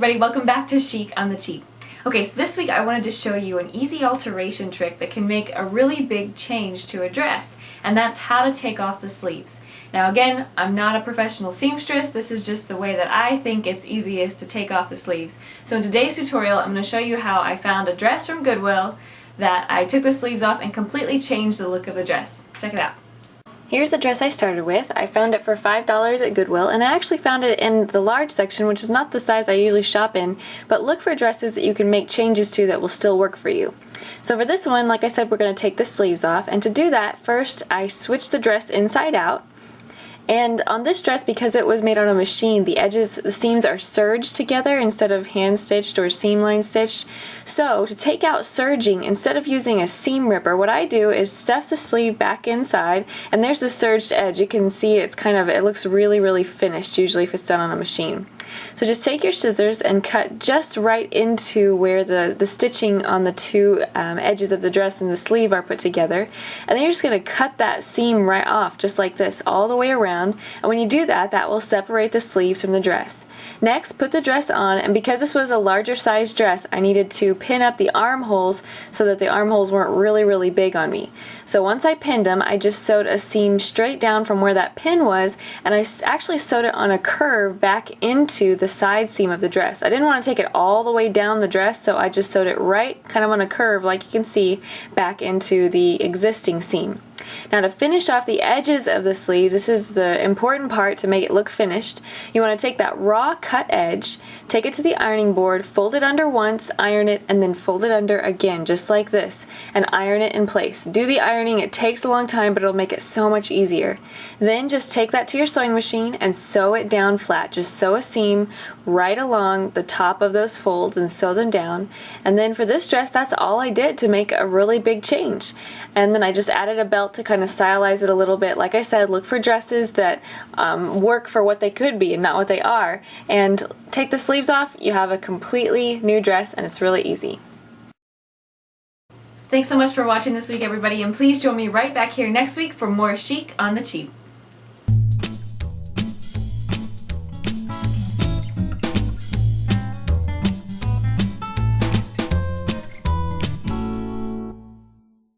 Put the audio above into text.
everybody, welcome back to Chic on the Cheap. Okay, so this week I wanted to show you an easy alteration trick that can make a really big change to a dress, and that's how to take off the sleeves. Now again, I'm not a professional seamstress, this is just the way that I think it's easiest to take off the sleeves. So in today's tutorial I'm going to show you how I found a dress from Goodwill that I took the sleeves off and completely changed the look of the dress. Check it out. Here's the dress I started with. I found it for $5 at Goodwill, and I actually found it in the large section, which is not the size I usually shop in, but look for dresses that you can make changes to that will still work for you. So for this one, like I said, we're going to take the sleeves off, and to do that, first I switched the dress inside out. And on this dress, because it was made on a machine, the seams are serged together instead of hand stitched or seam line stitched. So to take out serging, instead of using a seam ripper, what I do is stuff the sleeve back inside, and there's the serged edge. You can see it looks really finished usually if it's done on a machine. So just take your scissors and cut just right into where the stitching on the two edges of the dress and the sleeve are put together, and then you're just going to cut that seam right off just like this all the way around. And when you do that, that will separate the sleeves from the dress. Next, put the dress on, and because this was a larger size dress, I needed to pin up the armholes so that the armholes weren't really big on me. So once I pinned them, I just sewed a seam straight down from where that pin was, and I actually sewed it on a curve back into the side seam of the dress. I didn't want to take it all the way down the dress, so I just sewed it right kind of on a curve, like you can see, back into the existing seam. Now to finish off the edges of the sleeve, this is the important part to make it look finished. You want to take that raw cut edge, take it to the ironing board, fold it under once, iron it, and then fold it under again, just like this, and iron it in place. Do the ironing, it takes a long time, but it'll make it so much easier. Then just take that to your sewing machine and sew it down flat. Just sew a seam right along the top of those folds and sew them down. And then for this dress, that's all I did to make a really big change. And then I just added a belt to kind of stylize it a little bit. Like I said, look for dresses that work for what they could be and not what they are. And take the sleeves off, you have a completely new dress, and it's really easy. Thanks so much for watching this week, everybody, and please join me right back here next week for more Chic on the Cheap.